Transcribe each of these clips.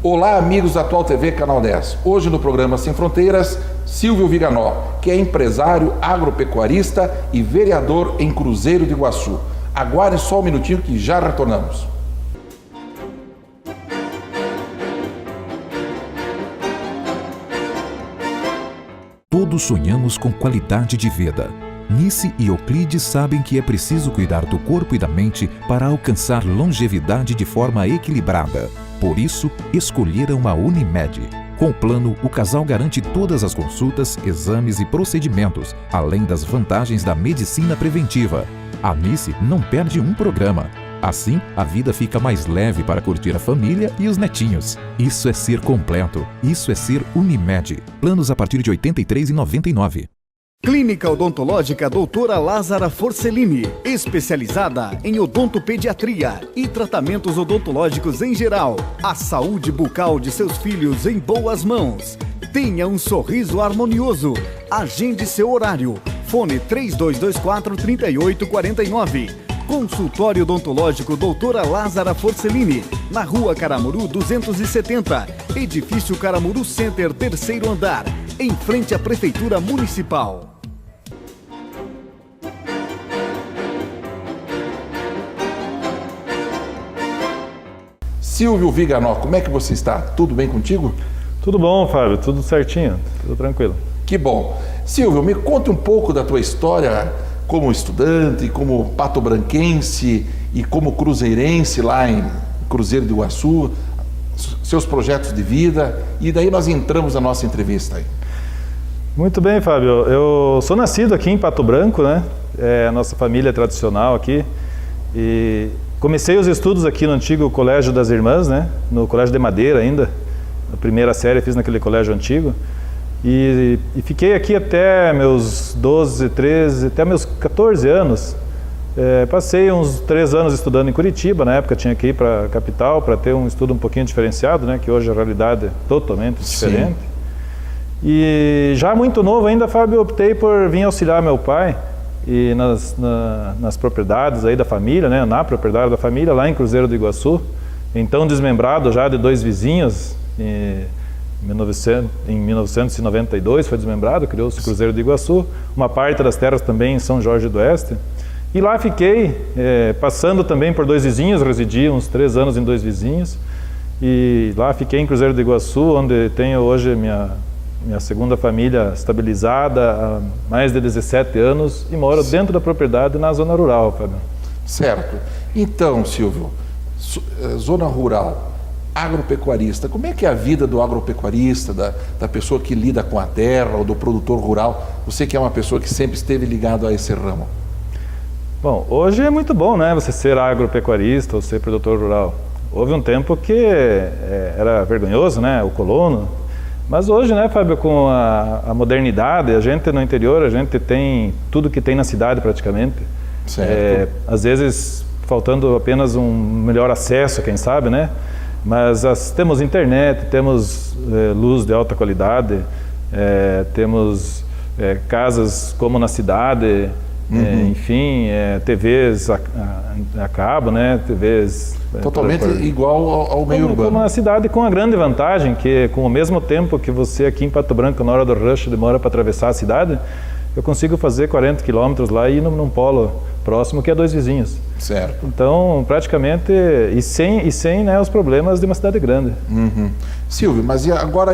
Olá, amigos da Atual TV Canal 10. Hoje no programa Sem Fronteiras, Silvio Viganò, que é empresário, agropecuarista e vereador em Cruzeiro do Iguaçu. Aguarde só um minutinho que já retornamos. Todos sonhamos com qualidade de vida. Nice e Euclides sabem que é preciso cuidar do corpo e da mente para alcançar longevidade de forma equilibrada. Por isso, escolheram a Unimed. Com o plano, o casal garante todas as consultas, exames e procedimentos, além das vantagens da medicina preventiva. A Nice não perde um programa. Assim, a vida fica mais leve para curtir a família e os netinhos. Isso é ser completo. Isso é ser Unimed. Planos a partir de R$ 83,99. Clínica Odontológica Doutora Lázara Forcellini, especializada em odontopediatria e tratamentos odontológicos em geral. A saúde bucal de seus filhos em boas mãos. Tenha um sorriso harmonioso. Agende seu horário. Fone 3224-3849. Consultório Odontológico Doutora Lázara Forcellini, na Rua Caramuru 270, Edifício Caramuru Center, terceiro andar, em frente à Prefeitura Municipal. Silvio Viganò, como é que você está? Tudo bem contigo? Tudo bom, Fábio, tudo certinho, tudo tranquilo. Que bom. Silvio, me conta um pouco da tua história como estudante, como patobranquense e como cruzeirense lá em Cruzeiro do Iguaçu, seus projetos de vida, e daí nós entramos na nossa entrevista aí. Muito bem, Fábio. Eu sou nascido aqui em Pato Branco, né? É a nossa família tradicional aqui. E comecei os estudos aqui no antigo Colégio das Irmãs, né? No Colégio de Madeira ainda. A primeira série fiz naquele colégio antigo. E fiquei aqui até meus 12, 13, até meus 14 anos. Passei uns 3 anos estudando em Curitiba, na época tinha que ir para a capital para ter um estudo um pouquinho diferenciado, né? Que hoje a realidade é totalmente diferente. Sim. E já muito novo ainda, Fábio, optei por vir auxiliar meu pai e nas propriedades aí da família, né? Na propriedade da família, lá em Cruzeiro do Iguaçu. Então desmembrado já de 2 vizinhos. Em 1992 foi desmembrado, criou-se o Cruzeiro do Iguaçu, uma parte das terras também em São Jorge do Oeste. E lá fiquei, passando também por 2 vizinhos, residi uns 3 anos em 2 vizinhos. E lá fiquei em Cruzeiro do Iguaçu, onde tenho hoje minha segunda família estabilizada há mais de 17 anos e moro dentro da propriedade na zona rural, Fábio. Certo. Então, Silvio, zona rural, agropecuarista, como é que é a vida do agropecuarista, da pessoa que lida com a terra ou do produtor rural? Você que é uma pessoa que sempre esteve ligado a esse ramo. Bom, hoje é muito bom, né, você ser agropecuarista ou ser produtor rural. Houve um tempo que era vergonhoso, né, o colono. Mas hoje, né, Fábio, com a modernidade, a gente no interior, a gente tem tudo que tem na cidade praticamente. Certo. Às vezes faltando apenas um melhor acesso, quem sabe, né? Mas temos internet, temos luz de alta qualidade, temos casas como na cidade, enfim, TVs a cabo, né? TVs... Totalmente igual ao meio urbano. Como na cidade, com a grande vantagem que, com o mesmo tempo que você aqui em Pato Branco, na hora do rush, demora para atravessar a cidade, eu consigo fazer 40 quilômetros lá e ir num polo próximo que é 2 vizinhos. Certo. Então, praticamente, e sem né, os problemas de uma cidade grande. Silvio, mas e agora,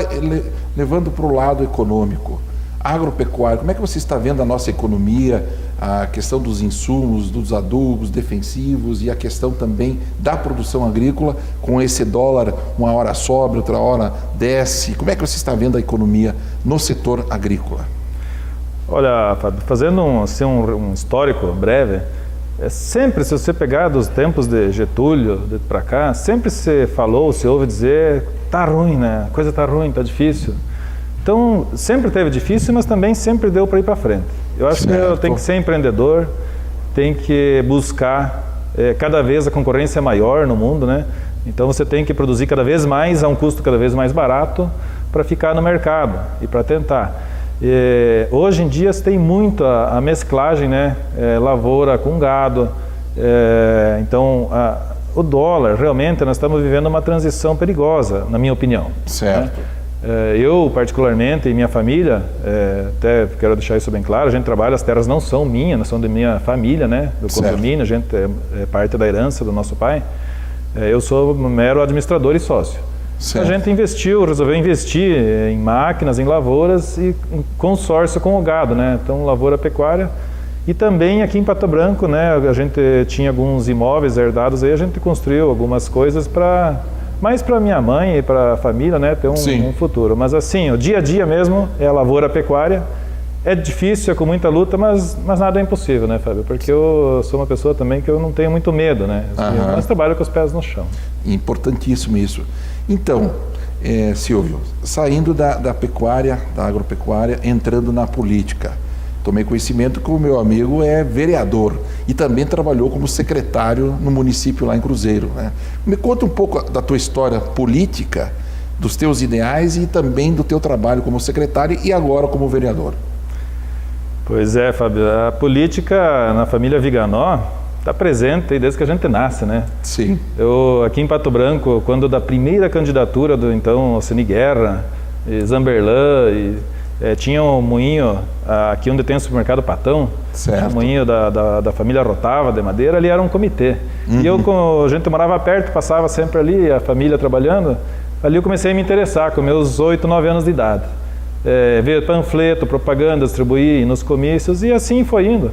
levando para o lado econômico, agropecuário, como é que você está vendo a nossa economia, a questão dos insumos, dos adubos defensivos e a questão também da produção agrícola, com esse dólar, uma hora sobe, outra hora desce? Como é que você está vendo a economia no setor agrícola? Olha, Fábio, fazendo um histórico breve, sempre, se você pegar dos tempos de Getúlio para cá, sempre se falou, se ouve dizer, tá ruim, né? A coisa tá ruim, tá difícil. Então, sempre teve difícil, mas também sempre deu para ir para frente. Eu acho que tem que ser empreendedor, tem que buscar, cada vez a concorrência é maior no mundo, né? Então você tem que produzir cada vez mais a um custo cada vez mais barato para ficar no mercado e para tentar. Hoje em dia tem muito a mesclagem, né? Lavoura com gado. Então o dólar, realmente nós estamos vivendo uma transição perigosa, na minha opinião. Certo. Né? Eu particularmente e minha família, até quero deixar isso bem claro, a gente trabalha, as terras não são minhas, são da minha família, né? Do condomínio, a gente é parte da herança do nosso pai. Eu sou mero administrador e sócio. Certo. A gente resolveu investir em máquinas, em lavouras e em consórcio com o gado, né? Então, lavoura pecuária. E também aqui em Pato Branco, né? A gente tinha alguns imóveis herdados aí, a gente construiu algumas coisas mais para minha mãe e para a família, né? Ter um futuro. Mas assim, o dia a dia mesmo é a lavoura pecuária. É difícil, é com muita luta, mas nada é impossível, né, Fábio? Porque eu sou uma pessoa também que eu não tenho muito medo, né? Mas trabalho com os pés no chão. Importantíssimo isso. Então, Silvio, saindo da pecuária, da agropecuária, entrando na política. Tomei conhecimento que o meu amigo é vereador e também trabalhou como secretário no município lá em Cruzeiro, né? Me conta um pouco da tua história política, dos teus ideais e também do teu trabalho como secretário e agora como vereador. Pois é, Fábio, a política na família Viganò está presente desde que a gente nasce, né? Sim. Eu, aqui em Pato Branco, quando da primeira candidatura do então Alcini Guerra, e Zamberlan, tinha um moinho aqui onde tem o supermercado Patão, um moinho da família Rotava, de Madeira, ali era um comitê. E eu, como a gente morava perto, passava sempre ali, a família trabalhando, ali eu comecei a me interessar com meus 8, 9 anos de idade. Ver panfleto, propaganda, distribuir nos comícios e assim foi indo.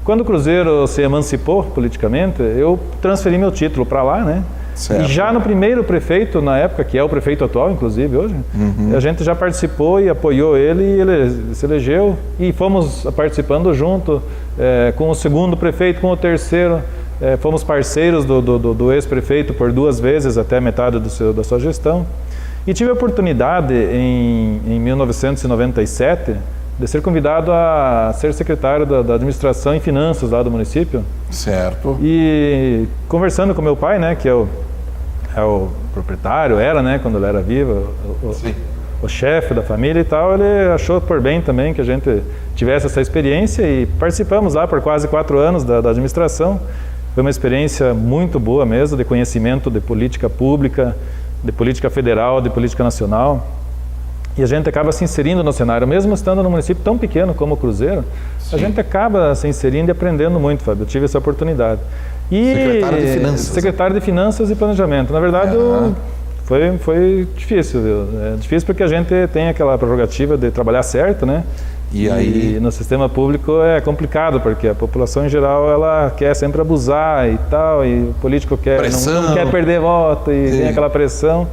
Quando o Cruzeiro se emancipou politicamente, eu transferi meu título para lá, né? Certo. E já no primeiro prefeito, na época, que é o prefeito atual, inclusive, hoje, a gente já participou e apoiou ele e ele se elegeu e fomos participando junto com o segundo prefeito, com o terceiro. Fomos parceiros do ex-prefeito por 2 vezes, até metade da sua gestão. E tive a oportunidade, em 1997, de ser convidado a ser secretário da administração e finanças lá do município. Certo. E conversando com meu pai, né, que é o proprietário, né, quando ele era vivo, o chefe da família e tal, ele achou por bem também que a gente tivesse essa experiência e participamos lá por quase 4 anos da administração. Foi uma experiência muito boa mesmo, de conhecimento de política pública, de política federal, de política nacional. E a gente acaba se inserindo no cenário, mesmo estando num município tão pequeno como o Cruzeiro, a gente acaba se inserindo e aprendendo muito, Fábio. Eu tive essa oportunidade. E secretário de Finanças. Secretário de Finanças e Planejamento. Na verdade, foi difícil, viu? É difícil porque a gente tem aquela prerrogativa de trabalhar certo, né? E no sistema público é complicado, porque a população em geral ela quer sempre abusar e tal, e o político não quer perder voto e tem aquela pressão.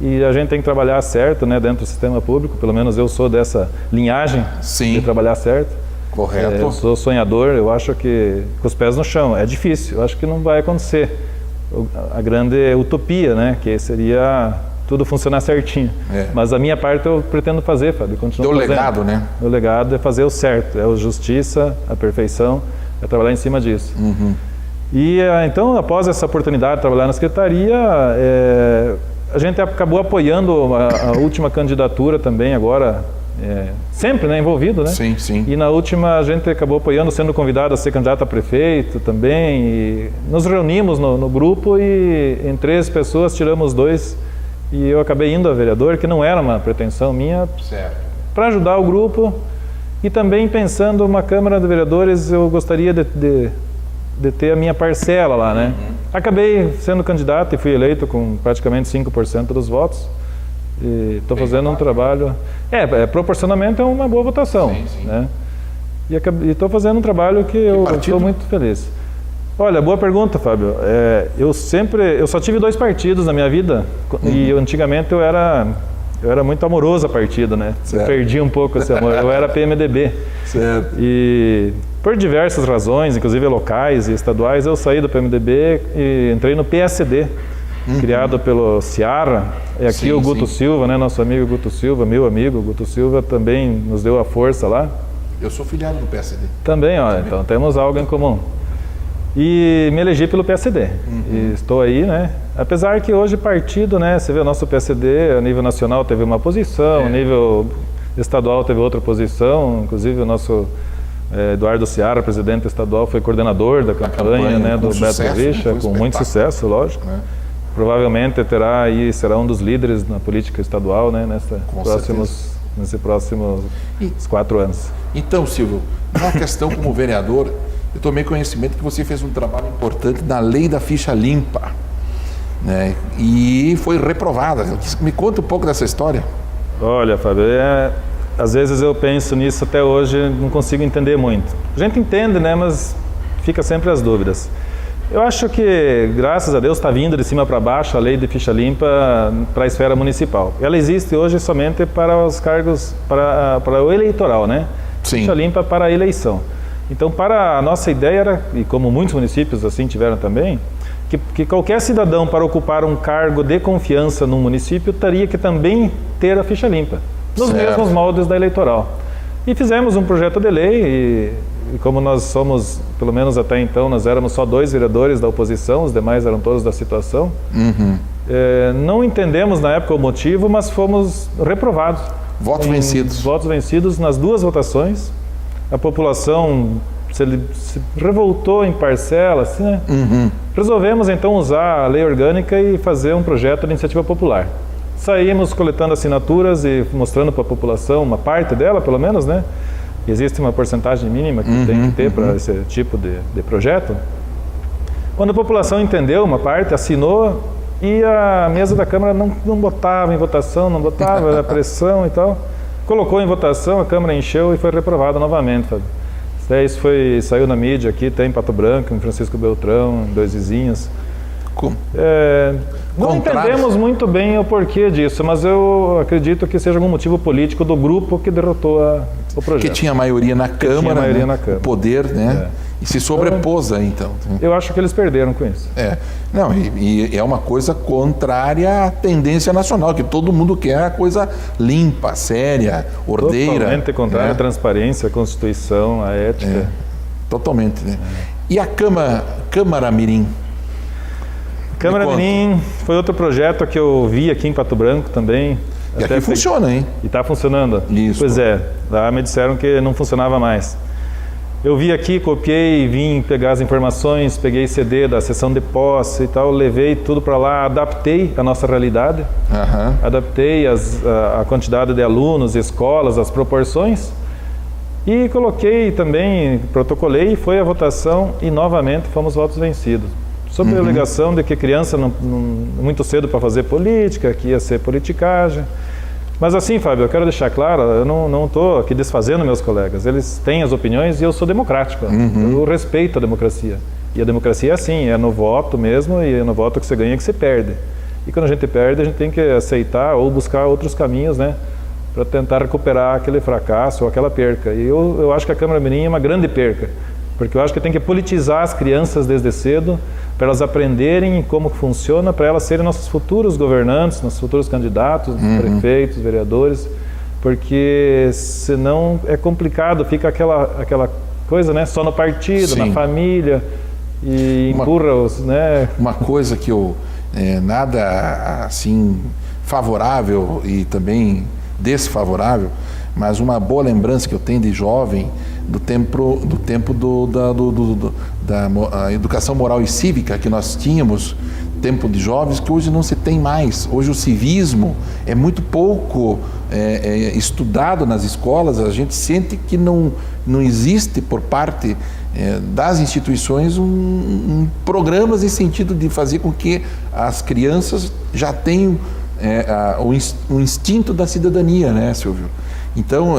E a gente tem que trabalhar certo, né, dentro do sistema público, pelo menos eu sou dessa linhagem de trabalhar certo. Correto. Eu sou sonhador, eu acho que com os pés no chão, é difícil, eu acho que não vai acontecer. A grande utopia, né, que seria tudo funcionar certinho. Mas a minha parte eu pretendo fazer, Fábio, continuo fazendo. Legado, né? Meu legado é fazer o certo, é a justiça, a perfeição, é trabalhar em cima disso. E então, após essa oportunidade de trabalhar na secretaria, a gente acabou apoiando a última candidatura também agora, sempre, né, envolvido, né? Sim, sim. E na última a gente acabou apoiando, sendo convidado a ser candidato a prefeito também. E nos reunimos no grupo e em 3 pessoas tiramos 2 e eu acabei indo a vereador, que não era uma pretensão minha, para ajudar o grupo. E também pensando uma Câmara de Vereadores, eu gostaria de ter a minha parcela lá, né? Acabei sendo candidato e fui eleito com praticamente 5% dos votos. E estou fazendo um trabalho... proporcionamento é uma boa votação, né? E estou fazendo um trabalho que eu estou muito feliz. Olha, boa pergunta, Fábio. Eu só tive 2 partidos na minha vida e antigamente eu era muito amoroso a partido, né? Eu perdi um pouco esse amor. Eu era PMDB. Certo. E Por diversas razões, inclusive locais e estaduais, eu saí do PMDB e entrei no PSD, criado pelo Seara. E aqui Sim, o Guto sim. Silva, né, nosso amigo Guto Silva, meu amigo Guto Silva, também nos deu a força lá. Eu sou filiado do PSD. Também, ó, então temos algo em comum. E me elegi pelo PSD. E estou aí, né? Apesar que hoje partido, né? Você vê o nosso PSD, a nível nacional teve uma posição, a nível estadual teve outra posição, inclusive o nosso Eduardo Seara, presidente estadual, foi coordenador da campanha, né, do Beto Richa, com muito sucesso, lógico. Provavelmente terá aí, será um dos líderes na política estadual, né, nesses próximos 4 anos. Então, Silvio, na questão como vereador, eu tomei conhecimento que você fez um trabalho importante na lei da ficha limpa, né, e foi reprovada. Me conta um pouco dessa história. Olha, Fábio, às vezes eu penso nisso até hoje, não consigo entender muito. A gente entende, né, mas fica sempre as dúvidas. Eu acho que, graças a Deus, está vindo de cima para baixo a lei de ficha limpa para a esfera municipal. Ela existe hoje somente para os cargos, para o eleitoral, né? Sim. Ficha limpa para a eleição. Então, para a nossa ideia era, e como muitos municípios assim tiveram também, que qualquer cidadão para ocupar um cargo de confiança no município teria que também ter a ficha limpa, nos mesmos moldes da eleitoral. E fizemos um projeto de lei e como nós somos, pelo menos até então, nós éramos só 2 vereadores da oposição, os demais eram todos da situação, não entendemos na época o motivo, mas fomos reprovados. Votos vencidos. Votos vencidos nas 2 votações. A população se revoltou em parcelas, assim, né? Resolvemos então usar a lei orgânica e fazer um projeto de iniciativa popular. Saímos coletando assinaturas e mostrando para a população, uma parte dela pelo menos, né? Existe uma porcentagem mínima que tem que ter para esse tipo de projeto. Quando a população entendeu uma parte, assinou, e a mesa da Câmara não botava em votação, não botava a pressão e tal. Colocou em votação, a Câmara encheu e foi reprovada novamente, Fábio. Isso saiu na mídia aqui, tem em Pato Branco, em Francisco Beltrão, em 2 vizinhos. Não entendemos muito bem o porquê disso, mas eu acredito que seja algum motivo político do grupo que derrotou o projeto. Que tinha maioria na Câmara, o poder, né? E se sobrepôs aí, então. Eu acho que eles perderam com isso. Não, e é uma coisa contrária à tendência nacional, que todo mundo quer a coisa limpa, séria, ordeira. Totalmente contrária à transparência, à Constituição, à ética. Totalmente, né? E a Câmara Mirim? Câmara Mirim foi outro projeto que eu vi aqui em Pato Branco também. E aqui funciona, hein? E está funcionando. Isso. Pois é, lá me disseram que não funcionava mais. Eu vi aqui, copiei, vim pegar as informações, peguei CD da sessão de posse e tal, levei tudo para lá, adaptei a nossa realidade, adaptei a quantidade de alunos, escolas, as proporções e coloquei também, protocolei, foi a votação e novamente fomos votos vencidos. Sob a alegação de que criança não muito cedo para fazer política, que ia ser politicagem. Mas assim, Fábio, eu quero deixar claro, eu não estou aqui desfazendo meus colegas. Eles têm as opiniões e eu sou democrático. Eu respeito a democracia. E a democracia é assim, é no voto mesmo, e é no voto que você ganha que você perde. E quando a gente perde, a gente tem que aceitar ou buscar outros caminhos, né? Para tentar recuperar aquele fracasso ou aquela perca. E eu acho que a Câmara Mirim é uma grande perca. Porque eu acho que tem que politizar as crianças desde cedo, para elas aprenderem como funciona, para elas serem nossos futuros governantes, nossos futuros candidatos, prefeitos, vereadores, porque senão é complicado, fica aquela coisa, né, só no partido, na família, e empurra-os, né? Uma coisa que eu, nada assim favorável e também desfavorável, mas uma boa lembrança que eu tenho de jovem, do tempo da educação moral e cívica que nós tínhamos, tempo de jovens, que hoje não se tem mais. Hoje o civismo é muito pouco estudado nas escolas, a gente sente que não existe por parte das instituições programas em sentido de fazer com que as crianças já tenham o instinto da cidadania, né, Silvio? Então,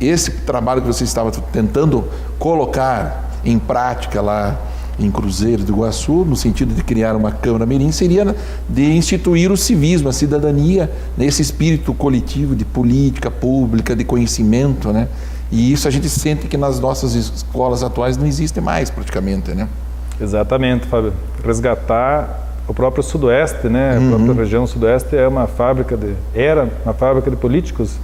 esse trabalho que você estava tentando colocar em prática lá em Cruzeiro do Iguaçu, no sentido de criar uma Câmara Mirim, seria de instituir o civismo, a cidadania, nesse espírito coletivo de política pública, de conhecimento, né? E isso a gente sente que nas nossas escolas atuais não existe mais praticamente, né? Exatamente, Fábio. Resgatar o próprio Sudoeste, né? A própria região Sudoeste era uma fábrica de políticos.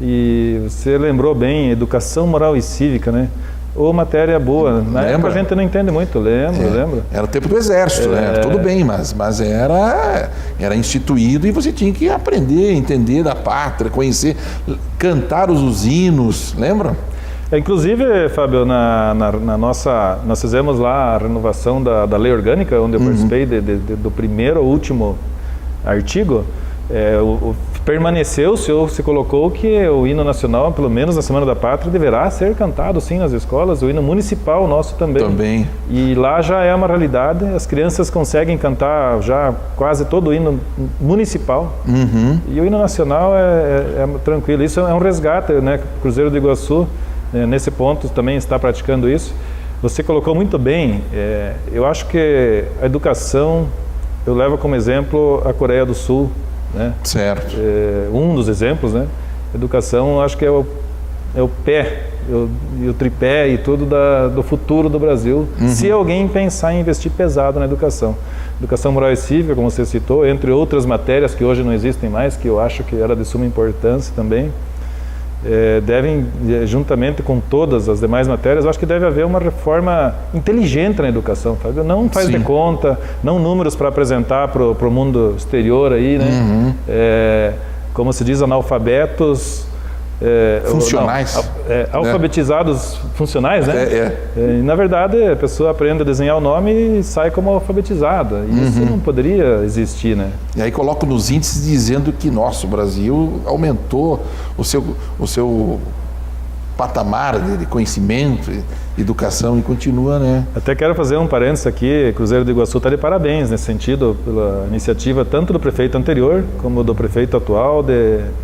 E você lembrou bem, educação moral e cívica, né? Ou matéria boa. Na época a gente não entende muito, lembro. Era o tempo do exército, né? Tudo bem, mas era instituído e você tinha que aprender, entender da pátria, conhecer, cantar os hinos, lembra? Inclusive, Fábio, nós fizemos lá a renovação da lei orgânica, onde eu participei do primeiro ao último artigo. Permaneceu, o senhor se colocou que o hino nacional, pelo menos na Semana da Pátria, deverá ser cantado sim nas escolas, o hino municipal nosso também. E lá já é uma realidade, as crianças conseguem cantar já quase todo o hino municipal, e o hino nacional é tranquilo. Isso é um resgate, né? Cruzeiro do Iguaçu, nesse ponto, também está praticando isso. Você colocou muito bem, eu acho que a educação, eu levo como exemplo a Coreia do Sul, né? Certo. Um dos exemplos, né? Educação, acho que é o pé, e o tripé e tudo do futuro do Brasil, se alguém pensar em investir pesado na educação. Educação moral e cívica, como você citou, entre outras matérias que hoje não existem mais, que eu acho que era de suma importância também, devem, juntamente com todas as demais matérias, eu acho que deve haver uma reforma inteligente na educação, Fábio. Não faz de conta, não números para apresentar para o mundo exterior aí, né? Como se diz, analfabetos... funcionais. Alfabetizados funcionais, né? E, na verdade, a pessoa aprende a desenhar o nome e sai como alfabetizada. E isso não poderia existir, né? E aí coloco nos índices dizendo que, nossa, o Brasil aumentou o seu patamar de conhecimento, educação, e continua, né? Até quero fazer um parênteses aqui, Cruzeiro do Iguaçu está de parabéns nesse sentido, pela iniciativa tanto do prefeito anterior, como do prefeito atual.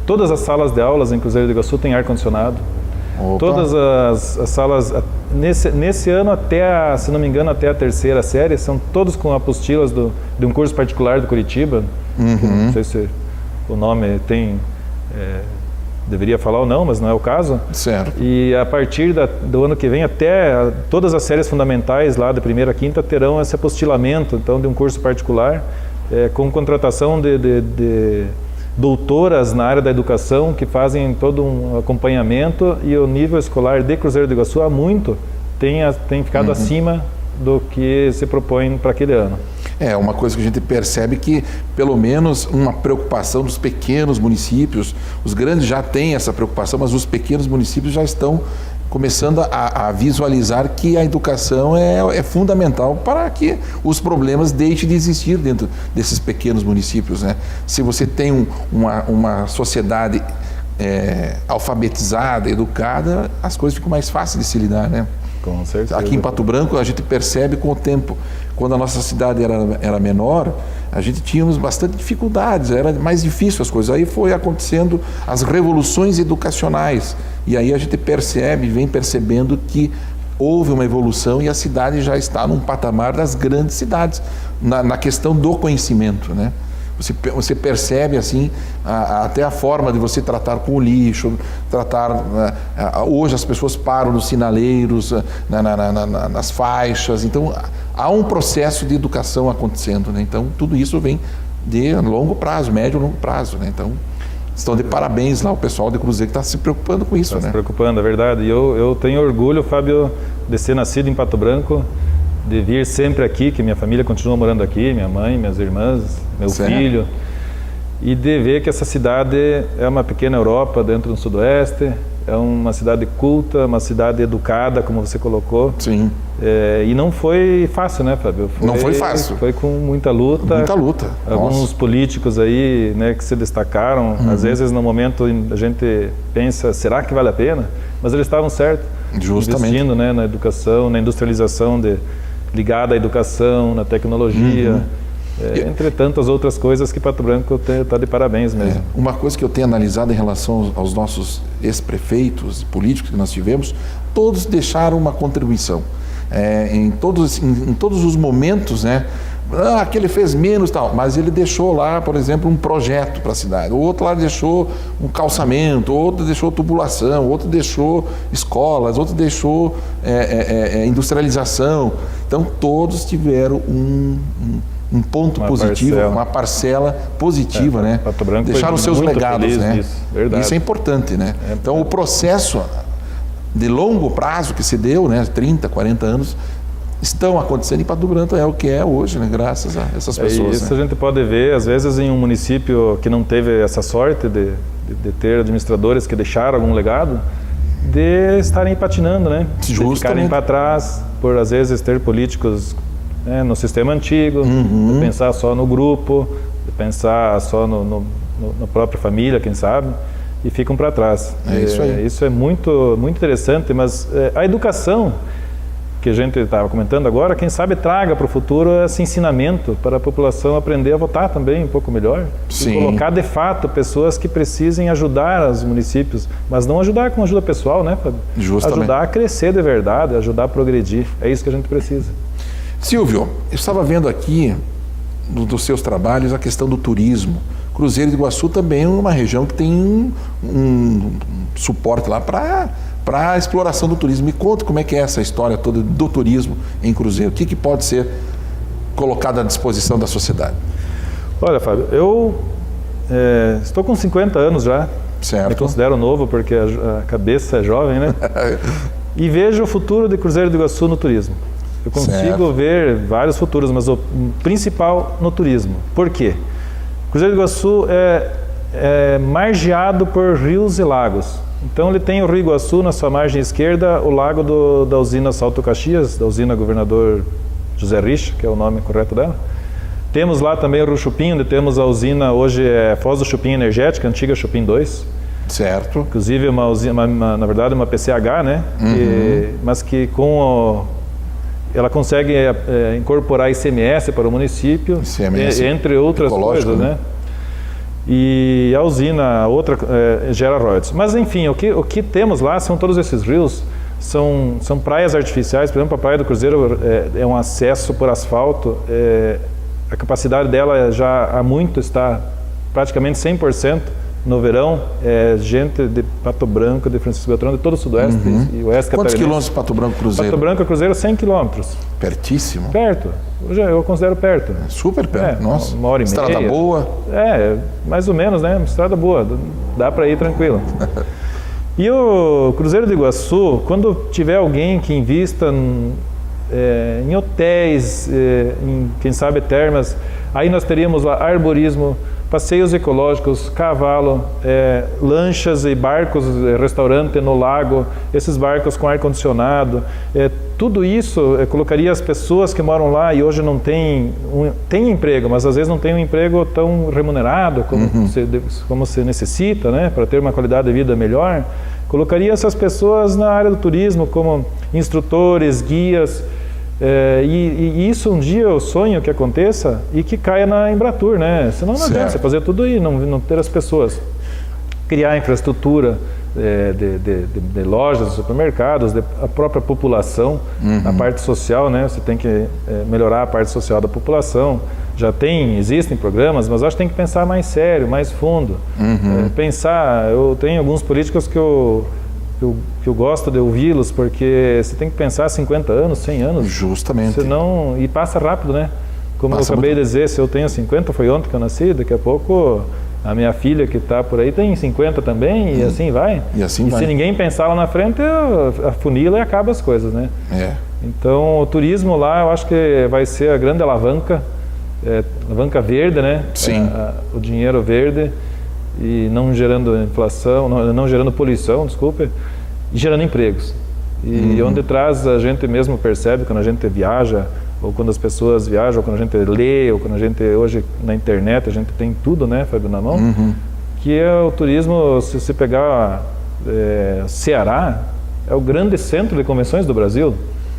Todas as salas de aulas em Cruzeiro do Iguaçu têm ar-condicionado. Todas as salas, nesse ano, se não me engano, até a terceira série, são todos com apostilas de um curso particular do Curitiba, que não sei se o nome tem... deveria falar ou não, mas não é o caso. Certo. E a partir do ano que vem, até todas as séries fundamentais lá da primeira a quinta terão esse apostilamento, então, de um curso particular, com contratação de doutoras na área da educação que fazem todo um acompanhamento, e o nível escolar de Cruzeiro do Iguaçu há muito tem ficado acima do que se propõe para aquele ano. Uma coisa que a gente percebe que, pelo menos, uma preocupação dos pequenos municípios, os grandes já têm essa preocupação, mas os pequenos municípios já estão começando a visualizar que a educação é fundamental para que os problemas deixem de existir dentro desses pequenos municípios, né? Se você tem uma sociedade alfabetizada, educada, as coisas ficam mais fáceis de se lidar, né? Com certeza. Aqui em Pato Branco, a gente percebe com o tempo, quando a nossa cidade era menor, a gente tínhamos bastante dificuldades, era mais difícil as coisas. Aí foi acontecendo as revoluções educacionais, e aí a gente vem percebendo que houve uma evolução e a cidade já está num patamar das grandes cidades, na questão do conhecimento, né? Você percebe assim, até a forma de você tratar com o lixo, hoje as pessoas param nos sinaleiros, nas faixas, então há um processo de educação acontecendo, né? Então tudo isso vem de longo prazo, médio e longo prazo, né? Então estão de parabéns lá o pessoal de Cruzeiro que está se preocupando com isso, né? Se preocupando, é verdade. E eu tenho orgulho, Fábio, de ser nascido em Pato Branco, de vir sempre aqui, que minha família continua morando aqui, minha mãe, minhas irmãs, meu filho, e de ver que essa cidade é uma pequena Europa dentro do Sudoeste, é uma cidade culta, uma cidade educada, como você colocou. Sim. E não foi fácil, né, Fábio? Não foi fácil. Foi com muita luta. Muita luta. Alguns políticos aí, né, que se destacaram. Às vezes, no momento, a gente pensa, será que vale a pena? Mas eles estavam certos. Justamente. Investindo, né, na educação, na industrialização ligada à educação, na tecnologia, entre tantas outras coisas que Pato Branco está de parabéns mesmo. Uma coisa que eu tenho analisado em relação aos nossos ex-prefeitos, políticos que nós tivemos, todos deixaram uma contribuição. Em todos os momentos, né, aquele fez menos tal, mas ele deixou lá, por exemplo, um projeto para a cidade. O outro lá deixou um calçamento, outro deixou tubulação, outro deixou escolas, outro deixou industrialização. Então todos tiveram um ponto positivo, uma parcela positiva, né? Pato Branco deixaram seus legados, né? Isso é importante, né? Então o processo de longo prazo que se deu, né? 30, 40 anos, estão acontecendo em Pato Branco, é o que é hoje, né? Graças a essas pessoas. Isso, né? A gente pode ver, às vezes, em um município que não teve essa sorte de ter administradores que deixaram algum legado, de estarem patinando, né? De ficarem para trás, por às vezes ter políticos, né, no sistema antigo, de pensar só no grupo, de pensar só na própria família, quem sabe, e ficam para trás. Isso aí. Isso é muito, muito interessante, mas a educação que a gente estava comentando agora, quem sabe traga para o futuro esse ensinamento para a população aprender a votar também um pouco melhor. Sim. E colocar de fato pessoas que precisem ajudar os municípios, mas não ajudar com ajuda pessoal, né, Fábio? Justamente. Ajudar a crescer de verdade, ajudar a progredir. É isso que a gente precisa. Silvio, eu estava vendo aqui dos seus trabalhos a questão do turismo. Cruzeiro do Iguaçu também é uma região que tem um suporte lá para a exploração do turismo. Me conta como é que é essa história toda do turismo em Cruzeiro. O que pode ser colocado à disposição da sociedade? Olha, Fábio, eu estou com 50 anos já. Certo. Me considero novo porque a cabeça é jovem, né? E vejo o futuro de Cruzeiro do Iguaçu no turismo. Eu consigo ver vários futuros, mas o principal no turismo. Por quê? Cruzeiro do Iguaçu é margeado por rios e lagos. Então ele tem o Rio Iguaçu na sua margem esquerda, o lago da usina Salto Caxias, da usina Governador José Richa, que é o nome correto dela. Temos lá também o Rio Chupim, onde temos a usina, hoje é Foz do Chupim Energética, antiga Chupim 2. Certo. Inclusive uma usina, na verdade uma PCH, né? Mas que ela consegue incorporar ICMS para o município, entre outras coisas, né? E a usina, outra, gera royalties. Mas enfim, o que temos lá são todos esses rios, são praias artificiais. Por exemplo, a Praia do Cruzeiro é um acesso por asfalto, a capacidade dela já há muito está praticamente 100%. No verão, gente de Pato Branco, de Francisco Beltrão, de todo o Sudoeste e Oeste Catarinense. Quantos quilômetros de Pato Branco Cruzeiro? Pato Branco Cruzeiro, 100 quilômetros. Pertíssimo. Perto. Eu considero perto. Super perto, nossa. Uma hora e meia. Estrada boa. Mais ou menos, né? Estrada boa. Dá para ir tranquilo. E o Cruzeiro do Iguaçu, quando tiver alguém que invista em hotéis, em, quem sabe, termas, aí nós teríamos lá arborismo, passeios ecológicos, cavalo, lanchas e barcos, restaurante no lago, esses barcos com ar-condicionado, tudo isso colocaria as pessoas que moram lá e hoje não têm emprego, mas às vezes não tem um emprego tão remunerado como se necessita, né, para ter uma qualidade de vida melhor, colocaria essas pessoas na área do turismo como instrutores, guias, e isso um dia eu sonho que aconteça e que caia na Embratur, né? Senão não adianta você fazer tudo e não ter as pessoas. Criar infraestrutura de lojas, de supermercados, a própria população, a parte social, né? Você tem que melhorar a parte social da população. Existem programas, mas acho que tem que pensar mais sério, mais fundo. Eu tenho alguns políticos que eu gosto de ouvi-los, porque você tem que pensar 50 anos, 100 anos. Justamente. Senão, e passa rápido, né? Como eu acabei de dizer, se eu tenho 50, foi ontem que eu nasci, daqui a pouco a minha filha que está por aí tem 50 também, e assim vai. E se ninguém pensar lá na frente, afunila e acaba as coisas, né? Então, o turismo lá, eu acho que vai ser a grande alavanca verde, né? Sim. O dinheiro verde. E não gerando inflação, não gerando poluição, desculpe, e gerando empregos. E onde traz, a gente mesmo percebe quando a gente viaja, ou quando as pessoas viajam, ou quando a gente lê, ou quando a gente, hoje na internet, a gente tem tudo, né, Fábio, na mão, que é o turismo, se você pegar Ceará, é o grande centro de convenções do Brasil.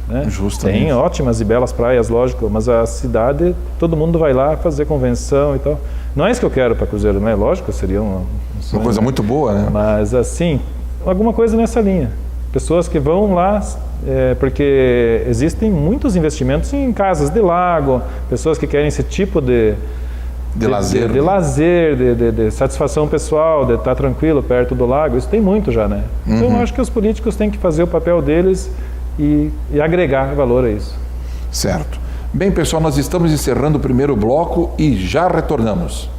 Né? Justamente. Tem ótimas e belas praias, lógico, mas a cidade, todo mundo vai lá fazer convenção e tal. Não é isso que eu quero para Cruzeiro, né? Lógico, seria uma coisa muito boa, né? Mas assim, alguma coisa nessa linha. pessoas que vão lá porque existem muitos investimentos em casas de lago, pessoas que querem esse tipo de lazer, de satisfação pessoal, de estar tranquilo perto do lago. Isso tem muito já, né? Então eu acho que os políticos têm que fazer o papel deles e agregar valor a isso. Certo. Bem, pessoal, nós estamos encerrando o primeiro bloco e já retornamos.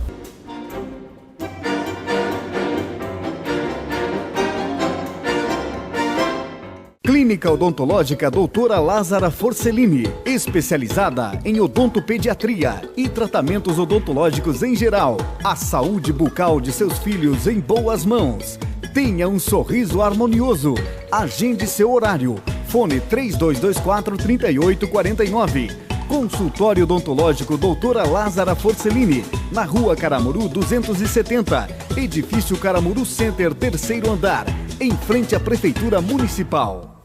Clínica Odontológica Doutora Lázara Forcellini, especializada em odontopediatria e tratamentos odontológicos em geral. A saúde bucal de seus filhos em boas mãos. Tenha um sorriso harmonioso. Agende seu horário. Fone 3224-3849. Consultório Odontológico Doutora Lázara Forcellini, na Rua Caramuru 270, Edifício Caramuru Center, 3º andar, em frente à Prefeitura Municipal.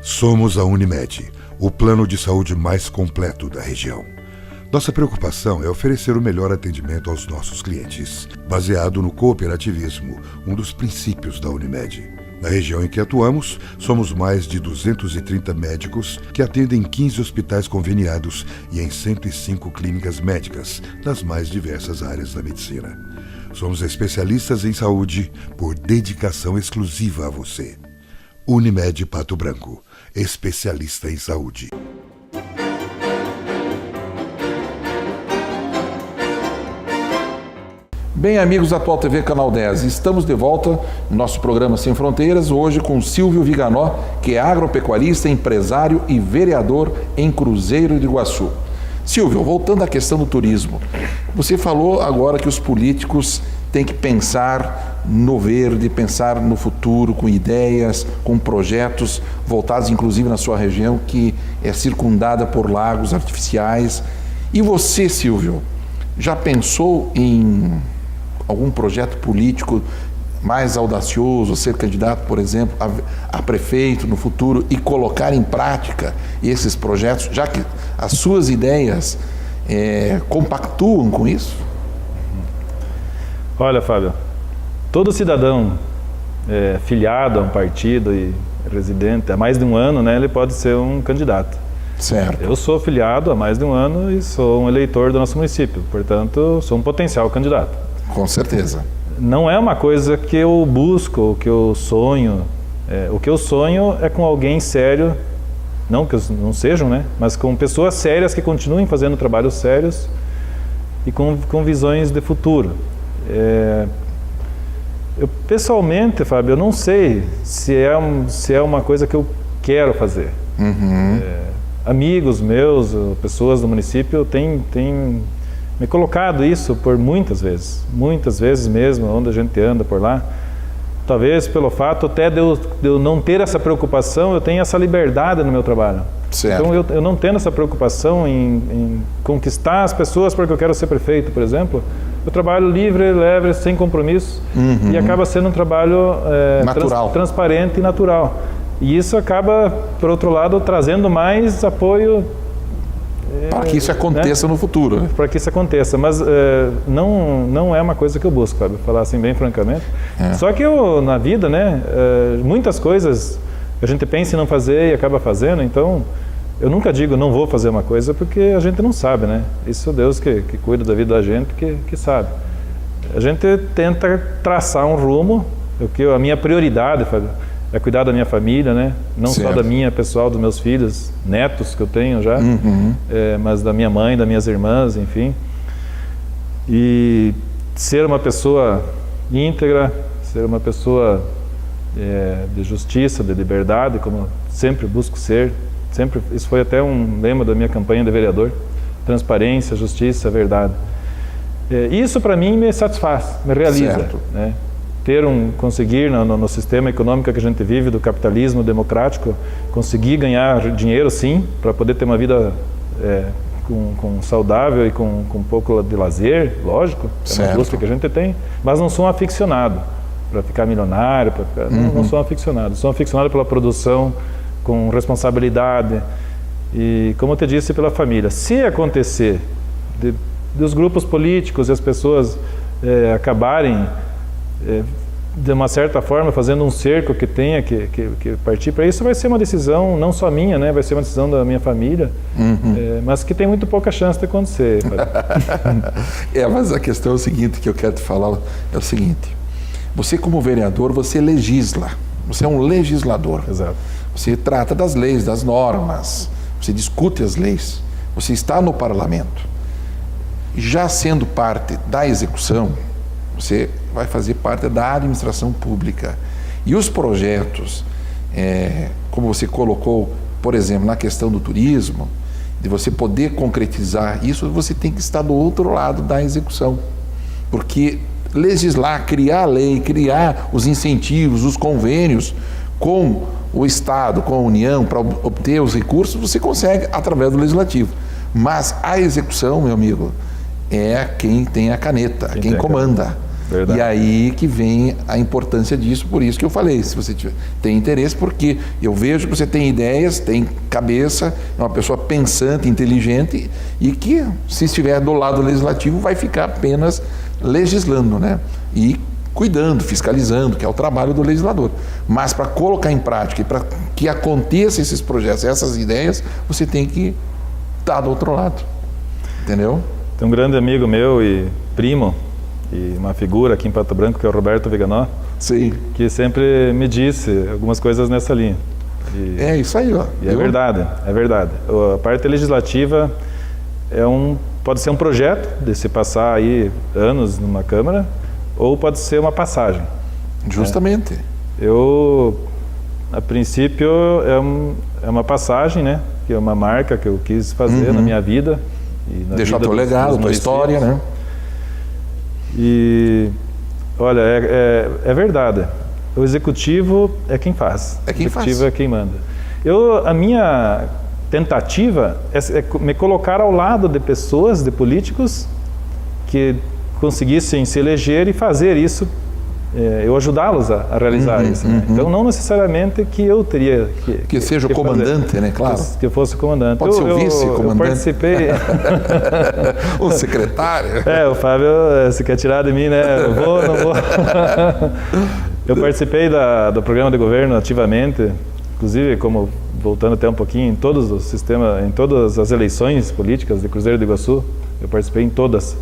Somos a Unimed, o plano de saúde mais completo da região. Nossa preocupação é oferecer o melhor atendimento aos nossos clientes, baseado no cooperativismo, um dos princípios da Unimed. Na região em que atuamos, somos mais de 230 médicos que atendem 15 hospitais conveniados e em 105 clínicas médicas, nas mais diversas áreas da medicina. Somos especialistas em saúde por dedicação exclusiva a você. Unimed Pato Branco, especialista em saúde. Bem, amigos da Atual TV Canal 10, estamos de volta no nosso programa Sem Fronteiras, hoje com Silvio Viganò, que é agropecuarista, empresário e vereador em Cruzeiro do Iguaçu. Silvio, voltando à questão do turismo, você falou agora que os políticos têm que pensar no verde, pensar no futuro, com ideias, com projetos voltados inclusive na sua região, que é circundada por lagos artificiais. E você, Silvio, já pensou em algum projeto político mais audacioso, ser candidato, por exemplo, a prefeito no futuro e colocar em prática esses projetos, já que as suas ideias compactuam com isso? Olha, Fábio, todo cidadão filiado a um partido e residente há mais de um ano, né, ele pode ser um candidato. Certo. Eu sou filiado há mais de um ano e sou um eleitor do nosso município, portanto, sou um potencial candidato. Com certeza. Não é uma coisa que eu busco, o que eu sonho. O que eu sonho é com alguém sério, não que não sejam, né? Mas com pessoas sérias que continuem fazendo trabalhos sérios e com visões de futuro. Eu pessoalmente, Fábio, eu não sei se é uma coisa que eu quero fazer. Amigos meus, pessoas do município têm me colocado isso por muitas vezes mesmo, onde a gente anda por lá. Talvez pelo fato até de eu não ter essa preocupação, eu tenho essa liberdade no meu trabalho. Certo. Então eu não tendo essa preocupação em conquistar as pessoas porque eu quero ser prefeito, por exemplo, eu trabalho livre, leve, sem compromisso e acaba sendo um trabalho transparente e natural. E isso acaba, por outro lado, trazendo mais apoio para que isso aconteça, né, no futuro. Para que isso aconteça, mas não é uma coisa que eu busco, Fábio, falar assim bem francamente. Só que na vida, né, muitas coisas a gente pensa em não fazer e acaba fazendo, então eu nunca digo não vou fazer uma coisa porque a gente não sabe, né? Isso é Deus que cuida da vida da gente, que sabe. A gente tenta traçar um rumo, a minha prioridade, Fábio, é cuidar da minha família, né? Não certo. Só da minha pessoal, dos meus filhos, netos que eu tenho já, mas da minha mãe, das minhas irmãs, enfim. E ser uma pessoa íntegra, ser uma pessoa de justiça, de liberdade, como eu sempre busco ser. Isso foi até um lema da minha campanha de vereador: transparência, justiça, verdade. Isso para mim me satisfaz, me realiza, certo. Né? Conseguir no sistema econômico que a gente vive, do capitalismo democrático, conseguir ganhar dinheiro, sim, para poder ter uma vida com saudável e com um pouco de lazer, lógico, é uma busca que a gente tem, mas não sou um aficionado para ficar milionário, não sou um aficionado, sou um aficionado pela produção com responsabilidade e, como eu te disse, pela família. Se acontecer dos grupos políticos e as pessoas acabarem de uma certa forma, fazendo um cerco que tenha que partir para isso, vai ser uma decisão não só minha, né? Vai ser uma decisão da minha família, mas que tem muito pouca chance de acontecer. Mas a questão é o seguinte, que eu quero te falar, é o seguinte: você como vereador, você legisla, você é um legislador. Exato. Você trata das leis, das normas, você discute as leis, você está no parlamento. Já sendo parte da execução, você vai fazer parte da administração pública. E os projetos, como você colocou, por exemplo, na questão do turismo, de você poder concretizar isso, você tem que estar do outro lado da execução. Porque legislar, criar a lei, criar os incentivos, os convênios com o Estado, com a União, para obter os recursos, você consegue através do Legislativo. Mas a execução, meu amigo, é quem tem a caneta, quem comanda. Verdade. E aí que vem a importância disso, por isso que eu falei, se você tem interesse, porque eu vejo que você tem ideias, tem cabeça, é uma pessoa pensante, inteligente, e que, se estiver do lado legislativo, vai ficar apenas legislando, né? E cuidando, fiscalizando, que é o trabalho do legislador. Mas para colocar em prática e para que aconteça esses projetos, essas ideias, você tem que estar do outro lado, entendeu? Tem um grande amigo meu e primo, e uma figura aqui em Pato Branco, que é o Roberto Viganó, Sim. que sempre me disse algumas coisas nessa linha. É isso aí, ó. E é verdade, é verdade. A parte legislativa pode ser um projeto de se passar aí anos numa Câmara, ou pode ser uma passagem. Justamente. A princípio, é uma passagem, né? Que é uma marca que eu quis fazer na minha vida. E na deixar vida teu legado, tua história, né? E, olha, é verdade. O executivo é quem faz. É quem faz. O executivo é quem manda. A minha tentativa é me colocar ao lado de pessoas, de políticos, que conseguissem se eleger e fazer isso, eu ajudá-los a realizar isso. Né? Então, não necessariamente que eu teria que seja o comandante, fazer, né? Claro. Que eu fosse o comandante. Pode ser o vice-comandante. Eu participei... O secretário. O Fábio, se quer tirar de mim, né? Eu vou, não vou. Eu participei do programa de governo ativamente, inclusive, voltando até um pouquinho, em todos os sistemas, em todas as eleições políticas de Cruzeiro do Iguaçu, eu participei em todas.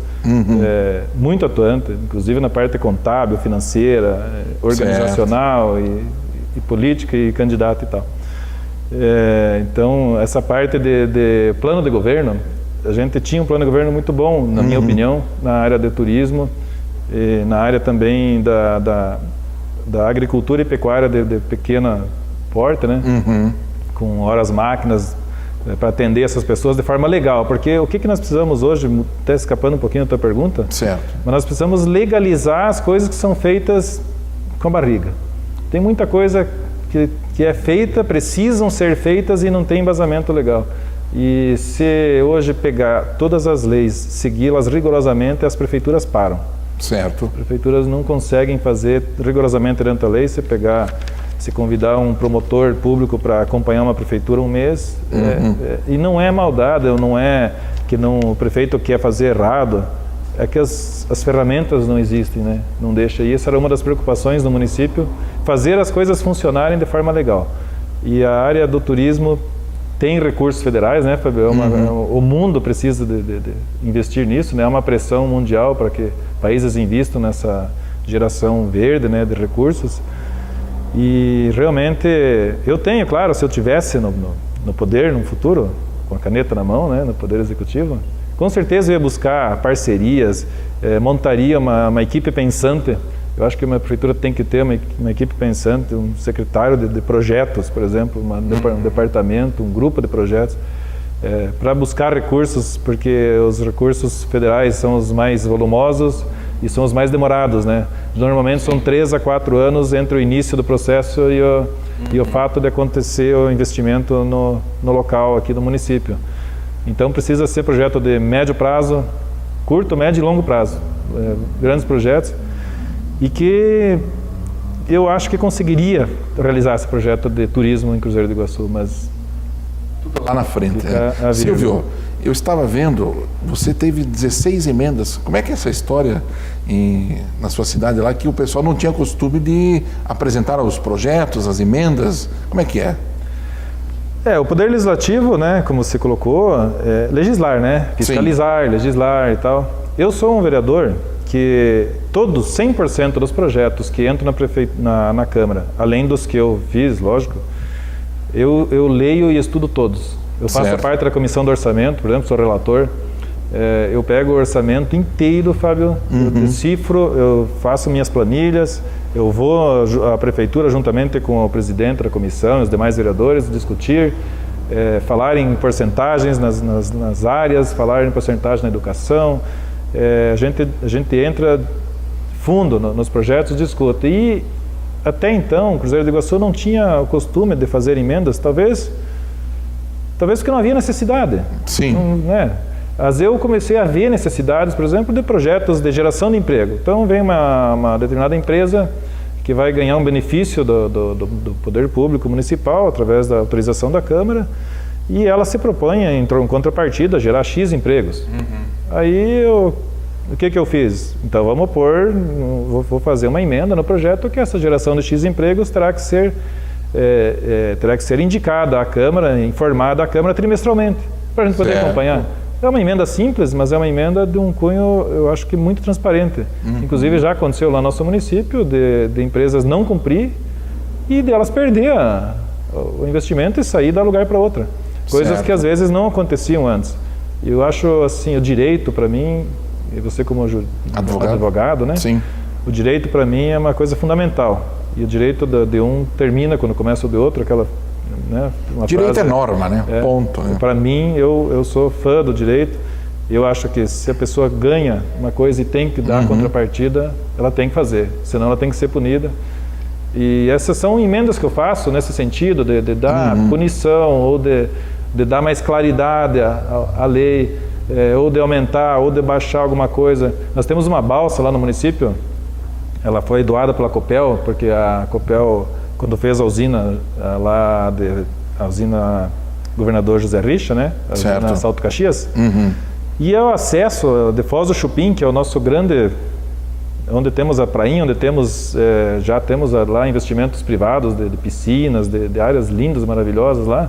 Muito atuante, inclusive na parte contábil, financeira, organizacional e política e candidato e tal. Então, essa parte de plano de governo, a gente tinha um plano de governo muito bom, na minha opinião, na área de turismo, e na área também da agricultura e pecuária de pequena porte, né? Com horas máquinas, para atender essas pessoas de forma legal, porque o que nós precisamos hoje, até escapando um pouquinho da tua pergunta, certo. Mas nós precisamos legalizar as coisas que são feitas com a barriga. Tem muita coisa que é feita, precisam ser feitas e não tem embasamento legal. E se hoje pegar todas as leis, segui-las rigorosamente, as prefeituras param. Certo. As prefeituras não conseguem fazer rigorosamente dentro da lei, se convidar um promotor público para acompanhar uma prefeitura um mês, e não é maldade, não é que o prefeito quer fazer errado, é que as ferramentas não existem, né? Não deixa. E essa era uma das preocupações do município, fazer as coisas funcionarem de forma legal. E a área do turismo tem recursos federais, né, Fábio? O mundo precisa de investir nisso, né? Há uma pressão mundial para que países investam nessa geração verde, né, de recursos. E realmente, eu tenho, claro, se eu tivesse no poder, no futuro, com a caneta na mão, né, no poder executivo, com certeza eu ia buscar parcerias, montaria uma equipe pensante. Eu acho que uma prefeitura tem que ter uma equipe pensante, um secretário de projetos, por exemplo, um departamento, um grupo de projetos, para buscar recursos, porque os recursos federais são os mais volumosos e são os mais demorados, né? Normalmente são 3 a 4 anos entre o início do processo e o fato de acontecer o investimento no local aqui do município. Então precisa ser projeto de médio prazo, curto, médio e longo prazo, grandes projetos, e que eu acho que conseguiria realizar esse projeto de turismo em Cruzeiro do Iguaçu, mas tudo lá na frente. A Silvio, eu estava vendo, você teve 16 emendas. Como é que é essa história na sua cidade lá, que o pessoal não tinha costume de apresentar os projetos, as emendas? Como é que é? O Poder Legislativo, né, como você colocou, é legislar, né? Fiscalizar, legislar e tal. Eu sou um vereador que 100% dos projetos que entram na Câmara, além dos que eu fiz, lógico, eu leio e estudo todos. Eu faço parte da Comissão do Orçamento, por exemplo, sou relator. Eu pego o orçamento inteiro, Fábio, eu decifro, eu faço minhas planilhas, eu vou à Prefeitura juntamente com o presidente da comissão e os demais vereadores discutir, falar em porcentagens nas áreas, falar em porcentagem na educação. A gente entra fundo nos projetos, discute. E até então, o Cruzeiro do Iguaçu não tinha o costume de fazer emendas, talvez porque não havia necessidade. Sim. Mas eu comecei a ver necessidades, por exemplo, de projetos de geração de emprego. Então vem uma determinada empresa que vai ganhar um benefício do poder público municipal através da autorização da Câmara e ela se propõe, em contrapartida, a gerar X empregos. Aí o que eu fiz? Então vou fazer uma emenda no projeto que essa geração de X empregos terá que ser indicada à Câmara, informada à Câmara trimestralmente, para a gente poder acompanhar. É uma emenda simples, mas é uma emenda de um cunho, eu acho que muito transparente. Inclusive já aconteceu lá no nosso município de empresas não cumprir e delas perder o investimento e sair da lugar para outra. Coisas que às vezes não aconteciam antes. Eu acho assim, o direito para mim, e você como advogado, né? Sim. O direito para mim é uma coisa fundamental. E o direito de um termina quando começa o de outro, aquela... Direito é norma, né? Ponto. Né? Para mim, eu sou fã do direito. Eu acho que se a pessoa ganha uma coisa e tem que dar contrapartida, ela tem que fazer, senão ela tem que ser punida. E essas são emendas que eu faço nesse sentido, de dar punição, ou de dar mais claridade à lei, ou de aumentar, ou de baixar alguma coisa. Nós temos uma balsa lá no município, ela foi doada pela Copel, porque a Copel... Quando fez a usina a usina Governador José Richa, né? A usina Salto Caxias. E é o acesso de Foz do Chupim, que é o nosso grande, onde temos a prainha, onde temos, já temos lá investimentos privados de piscinas, de áreas lindas, maravilhosas lá.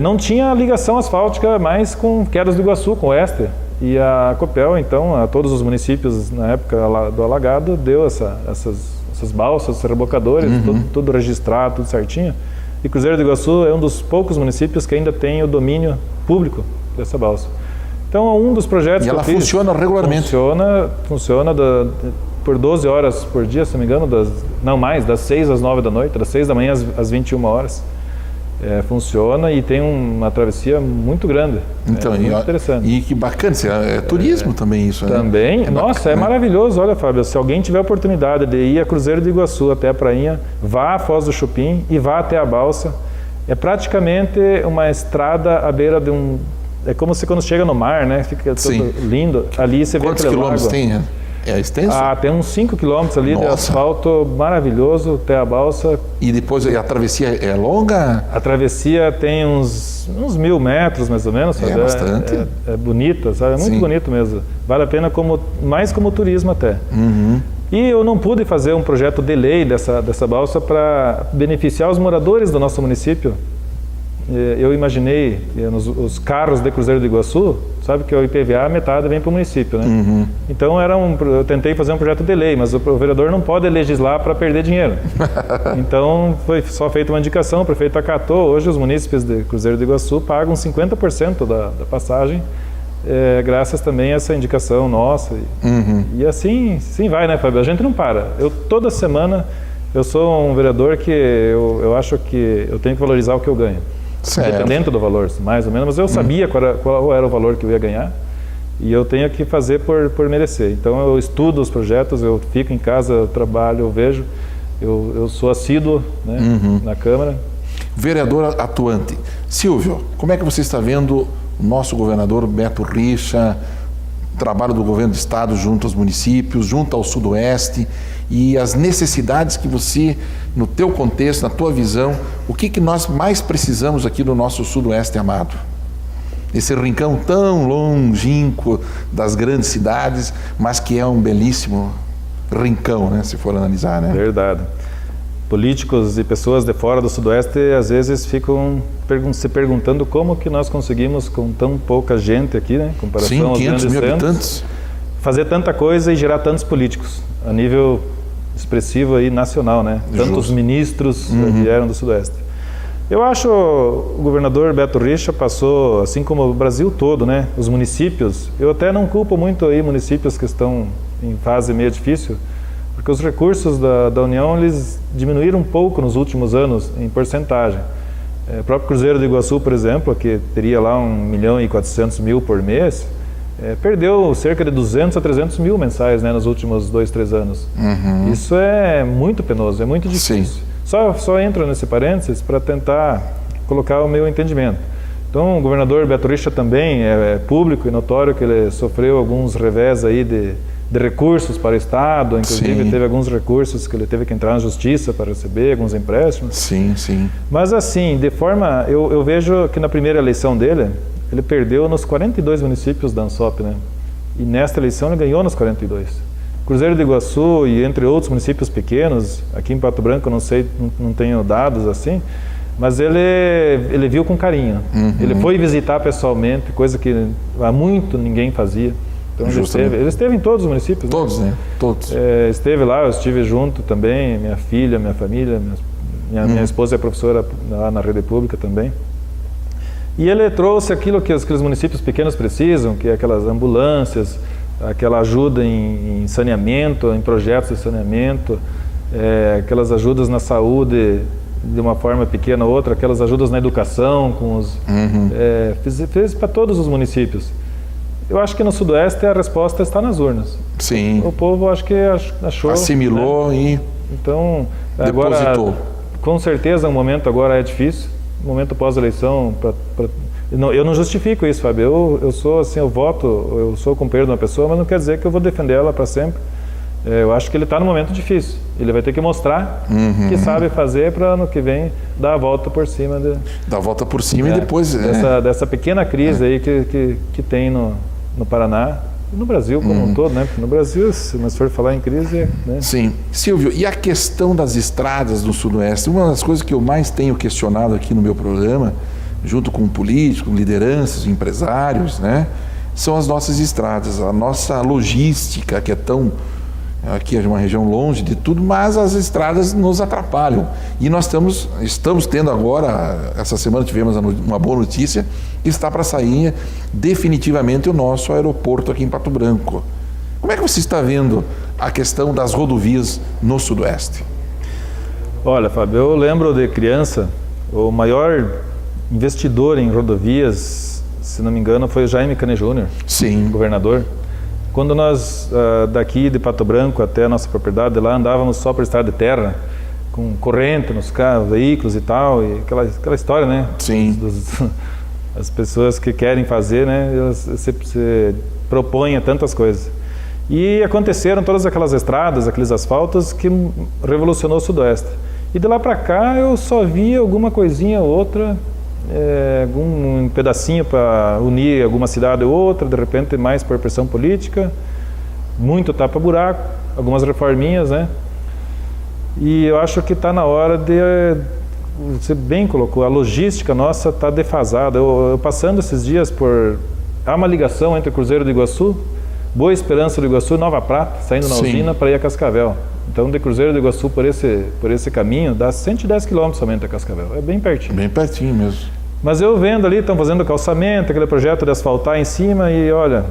Não tinha ligação asfáltica mais com Quedas do Iguaçu, com o Oeste. E a Copel, então, a todos os municípios na época do alagado, deu essas balsas, rebocadores, tudo registrado, tudo certinho. E Cruzeiro do Iguaçu é um dos poucos municípios que ainda tem o domínio público dessa balsa. Então, um dos projetos que eu fiz... E ela funciona regularmente? Funciona por 12 horas por dia, se não me engano, das 6 às 9 da noite, das 6 da manhã às 21 horas. Funciona e tem uma travessia muito grande. Então, muito interessante. E que bacana, é turismo também isso, né? Também, nossa, maravilhoso. Olha, Fábio, se alguém tiver a oportunidade de ir a Cruzeiro do Iguaçu até a prainha, vá a Foz do Chupim e vá até a balsa. É praticamente uma estrada à beira de um... É como se quando chega no mar, né? Fica tudo lindo. Ali você vê aquele lago. Quantos quilômetros tem? É extenso? Tem uns 5 quilômetros ali de asfalto maravilhoso até a balsa. E depois a travessia é longa? A travessia tem uns 1.000 metros, mais ou menos. Sabe? Bastante. É bonita, sabe? É muito bonito mesmo. Vale a pena mais como turismo até. E eu não pude fazer um projeto de lei dessa balsa para beneficiar os moradores do nosso município. Eu imaginei, os carros de Cruzeiro do Iguaçu, sabe que o IPVA, metade vem para o município, né? Então eu tentei fazer um projeto de lei, mas o vereador não pode legislar para perder dinheiro. Então foi só feita uma indicação, o prefeito acatou. Hoje os munícipes de Cruzeiro do Iguaçu pagam 50% da passagem, graças também a essa indicação nossa. E assim vai, né, Fábio? A gente não para. Toda semana eu sou um vereador que eu acho que eu tenho que valorizar o que eu ganho. Independente do valor, mais ou menos, mas eu sabia qual era o valor que eu ia ganhar e eu tenho que fazer por merecer. Então eu estudo os projetos, eu fico em casa, eu trabalho, eu vejo, eu sou assíduo, né, na Câmara. Vereador atuante. Silvio, como é que você está vendo o nosso governador Beto Richa, trabalho do governo do estado junto aos municípios, junto ao sudoeste, e as necessidades que você, no teu contexto, na tua visão, o que nós mais precisamos aqui no nosso sudoeste amado? Esse rincão tão longínquo das grandes cidades, mas que é um belíssimo rincão, né, se for analisar, né? Verdade. Políticos e pessoas de fora do Sudoeste às vezes ficam se perguntando como que nós conseguimos, com tão pouca gente aqui, né, em comparação Sim, aos 500 grandes mil centros, habitantes. fazer tanta coisa e gerar tantos políticos a nível expressivo aí nacional, né? Tantos ministros vieram do Sudoeste. Eu acho o governador Beto Richa passou, assim como o Brasil todo, né? Os municípios, eu até não culpo muito aí municípios que estão em fase meio difícil, porque os recursos da União, eles diminuíram um pouco nos últimos anos, em porcentagem. O próprio Cruzeiro do Iguaçu, por exemplo, que teria lá 1.400.000 por mês, perdeu cerca de 200 a 300 mil mensais, né, nos últimos 2, 3 anos. Isso é muito penoso, é muito difícil. Sim. Só entro nesse parênteses para tentar colocar o meu entendimento. Então, o governador Beto Richa também é público e notório que ele sofreu alguns revés aí de recursos para o Estado, inclusive teve alguns recursos que ele teve que entrar na justiça para receber, alguns empréstimos. Sim, sim. Mas assim, de forma, eu vejo que na primeira eleição dele, ele perdeu nos 42 municípios da ANSOP, né? E nesta eleição ele ganhou nos 42. Cruzeiro do Iguaçu e entre outros municípios pequenos, aqui em Pato Branco eu não sei, não tenho dados assim, mas ele viu com carinho. Ele foi visitar pessoalmente, coisa que há muito ninguém fazia. Então ele esteve em todos os municípios. Todos, né? Todos. Esteve lá, eu estive junto também, minha filha, minha família, minha esposa é professora lá na rede pública também. E ele trouxe aquilo que aqueles municípios pequenos precisam, que é aquelas ambulâncias, aquela ajuda em saneamento, em projetos de saneamento, aquelas ajudas na saúde de uma forma pequena ou outra, aquelas ajudas na educação, com os, fez para todos os municípios. Eu acho que no Sudoeste a resposta está nas urnas. Sim. O povo acho que achou. Assimilou, né? E então, depositou. Agora, com certeza o momento agora é difícil, o momento pós-eleição, eu não justifico isso, Fábio. Eu sou assim, eu voto, eu sou companheiro de uma pessoa, mas não quer dizer que eu vou defender ela para sempre. Eu acho que ele está num momento difícil. Ele vai ter que mostrar que sabe fazer para ano que vem dar a volta por cima. Dar a volta por cima e depois... Dessa pequena crise aí que tem no Paraná e no Brasil como um todo, né? Porque no Brasil, se nós for falar em crise... Né? Sim. Silvio, e a questão das estradas do Sudoeste? Uma das coisas que eu mais tenho questionado aqui no meu programa, junto com políticos, lideranças, empresários, né? São as nossas estradas, a nossa logística, que é tão... Aqui é uma região longe de tudo, mas as estradas nos atrapalham. E nós estamos tendo agora, essa semana tivemos uma boa notícia, que está para sair definitivamente o nosso aeroporto aqui em Pato Branco. Como é que você está vendo a questão das rodovias no Sudoeste? Olha, Fábio, eu lembro de criança, o maior investidor em rodovias, se não me engano, foi o Jaime Canet Júnior, governador. Quando nós, daqui de Pato Branco até a nossa propriedade lá, andávamos só por estrada de terra, com corrente nos carros, veículos e tal, e aquela história, né? Sim. As pessoas que querem fazer, né? Elas se propõem a tantas coisas. E aconteceram todas aquelas estradas, aqueles asfaltos que revolucionou o Sudoeste. E de lá para cá eu só vi alguma coisinha ou outra, algum pedacinho para unir alguma cidade ou outra, de repente mais por pressão política, muito tapa-buraco, algumas reforminhas, né? E eu acho que está na hora de, você bem colocou, a logística nossa está defasada. Eu passando esses dias há uma ligação entre Cruzeiro do Iguaçu, Boa Esperança do Iguaçu e Nova Prata, saindo na usina para ir a Cascavel. Então, de Cruzeiro do Iguaçu por esse caminho, dá 110 quilômetros somente a Cascavel. É bem pertinho. Bem pertinho mesmo. Mas eu vendo ali, estão fazendo calçamento, aquele projeto de asfaltar em cima e olha,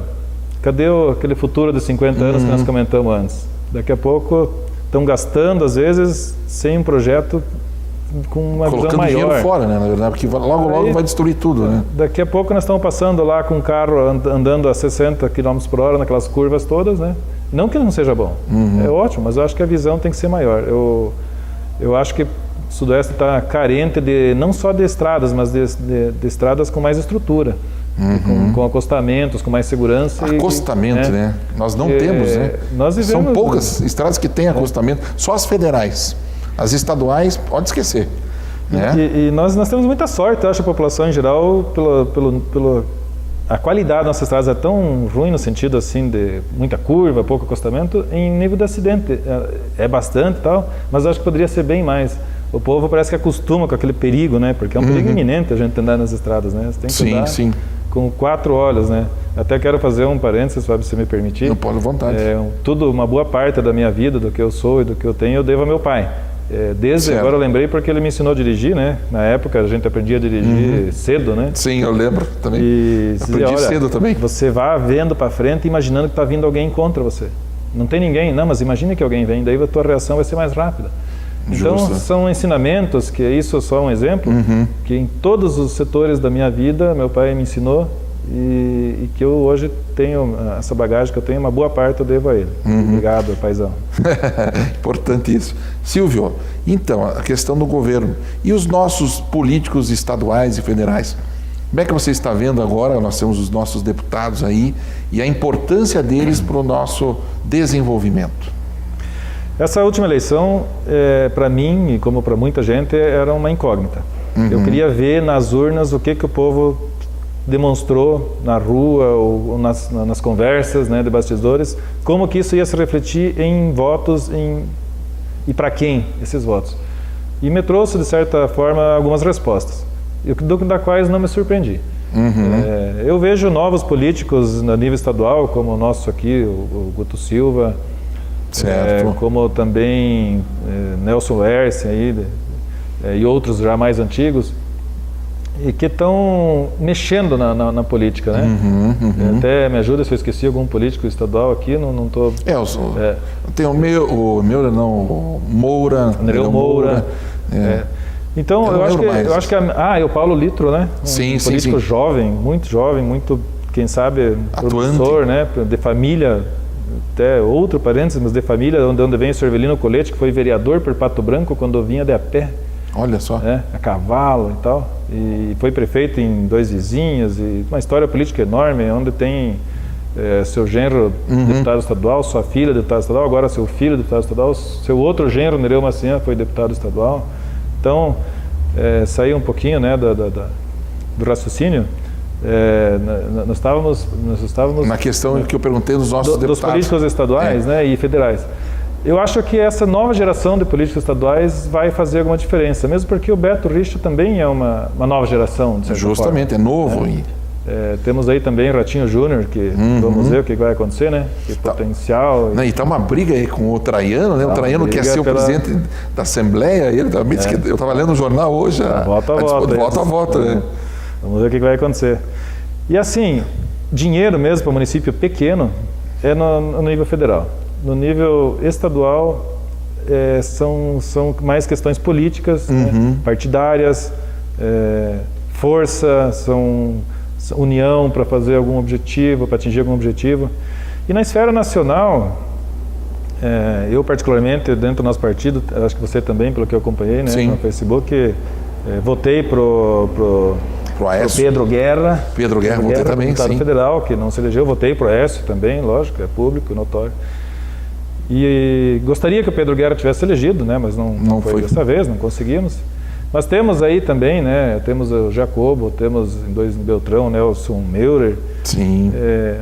cadê aquele futuro de 50 anos que nós comentamos antes? Daqui a pouco estão gastando, às vezes, sem um projeto com uma visão maior. Colocando dinheiro fora, né, na verdade, porque logo vai destruir tudo, né? Daqui a pouco nós estamos passando lá com o carro andando a 60 km por hora naquelas curvas todas, né? Não que não seja bom, é ótimo, mas eu acho que a visão tem que ser maior. Eu acho que o Sudoeste está carente não só de estradas, mas de estradas com mais estrutura, com acostamentos, com mais segurança. Acostamento, né? Nós não temos, né? São poucas estradas que têm acostamento, só as federais. As estaduais, pode esquecer. Né? E nós temos muita sorte, eu acho, a população em geral, a qualidade das nossas estradas é tão ruim no sentido assim de muita curva, pouco acostamento, em nível de acidente é bastante e tal, mas eu acho que poderia ser bem mais. O povo parece que acostuma com aquele perigo, né? Porque é um perigo iminente a gente andar nas estradas, né? Você tem que andar com 4 olhos, né? Até quero fazer um parênteses, Fábio, se você me permitir. Não pode, à vontade. Uma boa parte da minha vida, do que eu sou e do que eu tenho, eu devo ao meu pai. Agora eu lembrei porque ele me ensinou a dirigir, né? Na época a gente aprendia a dirigir cedo, né? Sim, eu lembro também. E aprendi cedo também. Você vai vendo para frente imaginando que está vindo alguém contra você. Não tem ninguém, não, mas imagina que alguém vem, daí a tua reação vai ser mais rápida. Então são ensinamentos, que isso é só um exemplo, que em todos os setores da minha vida meu pai me ensinou e que eu hoje tenho, essa bagagem que eu tenho, uma boa parte eu devo a ele. Obrigado, paizão. Importante isso. Silvio, então, a questão do governo e os nossos políticos estaduais e federais. Como é que você está vendo agora, nós temos os nossos deputados aí, e a importância deles para o nosso desenvolvimento? Essa última eleição, para mim, e como para muita gente, era uma incógnita. Eu queria ver nas urnas o que o povo demonstrou na rua ou nas conversas, né, de bastidores, como que isso ia se refletir em votos e para quem esses votos. E me trouxe, de certa forma, algumas respostas, da quais não me surpreendi. Eu vejo novos políticos no nível estadual, como o nosso aqui, o Guto Silva, como também Nelson Erce aí, e outros já mais antigos, e que estão mexendo na política, né? Até me ajuda se eu esqueci algum político estadual aqui, não estou... Tem o Moura. Nereu Moura. Então, eu acho que o Paulo Litro, né? Um político jovem, muito, quem sabe, professor, né? De família, até outro parênteses, mas de família, onde vem o Servelino Colete, que foi vereador por Pato Branco quando vinha de a pé. Olha só. A cavalo e tal. E foi prefeito em Dois Vizinhos, e uma história política enorme, onde tem seu genro deputado estadual, sua filha deputada estadual, agora seu filho deputado estadual, seu outro genro, Nereu Macian, foi deputado estadual. Então, saiu um pouquinho, né, do raciocínio. Nós estávamos na questão que eu perguntei dos nossos deputados. Dos políticos estaduais, né, e federais. Eu acho que essa nova geração de políticos estaduais vai fazer alguma diferença, mesmo porque o Beto Richa também é uma nova geração, de certa Justamente, forma. É novo. Temos aí também o Ratinho Júnior, que vamos ver o que vai acontecer, né? Que potencial. E está uma briga aí com o Traiano, né? O Traiano quer ser o presidente da Assembleia, ele também disse que eu estava lendo o jornal hoje. Volta a volta, né? Vamos ver o que vai acontecer. E assim, dinheiro mesmo para município pequeno é no nível federal. No nível estadual, são mais questões políticas, né? Partidárias, força, são união para fazer algum objetivo, para atingir algum objetivo. E na esfera nacional, eu particularmente, dentro do nosso partido, acho que você também, pelo que eu acompanhei, né, no Facebook, votei pro Pedro Guerra. Pedro Guerra, votei também, deputado federal, que não se elegeu, votei pro Aécio também, lógico, é público, notório. E gostaria que o Pedro Guerra tivesse elegido, né, mas não foi dessa vez, não conseguimos. Mas temos aí também, né, temos o Jacobo, temos em Beltrão, Nelson Meurer. Sim.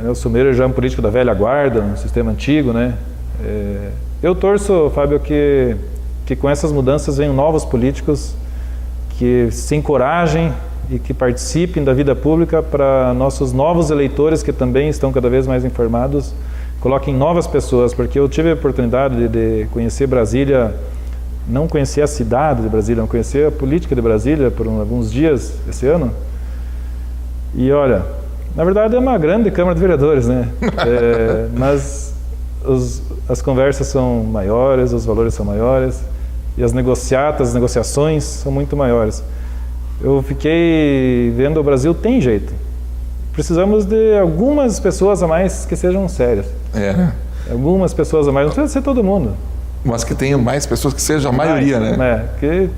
Nelson Meurer já é um político da velha guarda, um sistema antigo, né. Eu torço, Fábio, que com essas mudanças venham novos políticos que se encorajem e que participem da vida pública para nossos novos eleitores, que também estão cada vez mais informados, coloquem novas pessoas, porque eu tive a oportunidade de conhecer Brasília, não conhecer a cidade de Brasília, não conhecer a política de Brasília por alguns dias esse ano. E olha, na verdade é uma grande Câmara de Vereadores, né? Mas as conversas são maiores, os valores são maiores e as negociações são muito maiores. Eu fiquei vendo o Brasil tem jeito. Precisamos de algumas pessoas a mais que sejam sérias. Algumas pessoas a mais, não precisa ser todo mundo. Mas que tenha mais pessoas, que seja a maioria, né? Que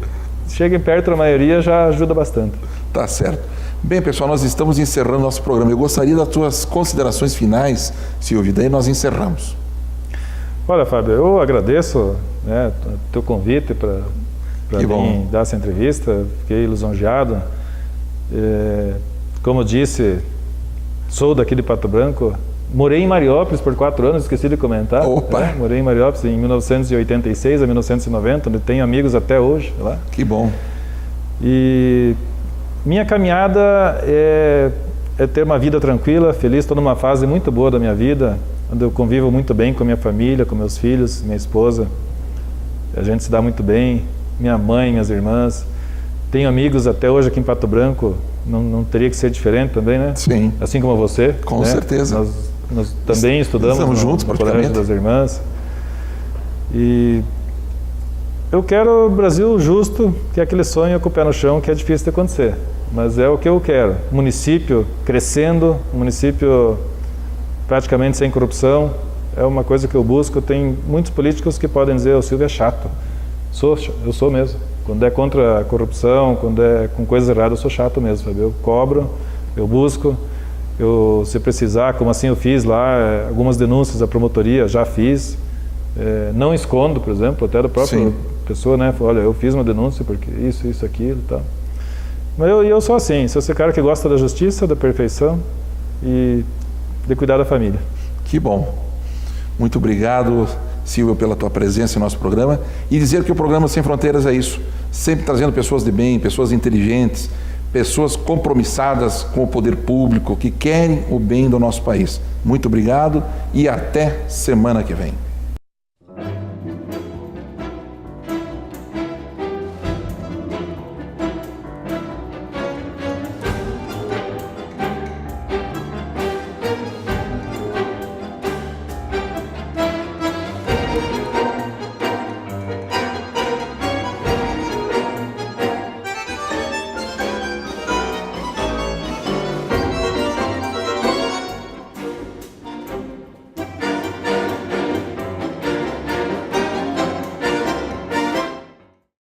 cheguem perto da maioria já ajuda bastante. Tá certo. Bem, pessoal, nós estamos encerrando nosso programa. Eu gostaria das tuas considerações finais, Silvio, daí nós encerramos. Olha, Fábio, eu agradeço, né, teu convite para mim dar essa entrevista. Fiquei lisonjeado. Como eu disse, sou daqui de Pato Branco. Morei em Mariópolis por 4 anos, esqueci de comentar. Opa! Morei em Mariópolis em 1986 a 1990, onde tenho amigos até hoje lá. Que bom. E minha caminhada é ter uma vida tranquila, feliz. Estou numa fase muito boa da minha vida, onde eu convivo muito bem com minha família, com meus filhos, minha esposa. A gente se dá muito bem, minha mãe, minhas irmãs. Tenho amigos até hoje aqui em Pato Branco, não teria que ser diferente também, né? Sim. Assim como você. Com né? certeza. Nós também estudamos juntos, no Colégio das Irmãs. E eu quero o Brasil justo, que é aquele sonho com o pé no chão que é difícil de acontecer. Mas é o que eu quero. Município crescendo, município praticamente sem corrupção, é uma coisa que eu busco. Tem muitos políticos que podem dizer, o Silvio é chato. Eu sou mesmo. Quando é contra a corrupção, quando é com coisas erradas, eu sou chato mesmo, sabe? Eu cobro, eu busco. Se precisar, como assim eu fiz lá, algumas denúncias à promotoria, já fiz. Não escondo, por exemplo, até da própria pessoa, né? Olha, eu fiz uma denúncia porque isso, aquilo e tal. Mas eu sou assim, sou esse cara que gosta da justiça, da perfeição e de cuidar da família. Que bom. Muito obrigado, Silvio, pela tua presença em nosso programa. E dizer que o programa Sem Fronteiras é isso, sempre trazendo pessoas de bem, pessoas inteligentes, pessoas compromissadas com o poder público, que querem o bem do nosso país. Muito obrigado e até semana que vem.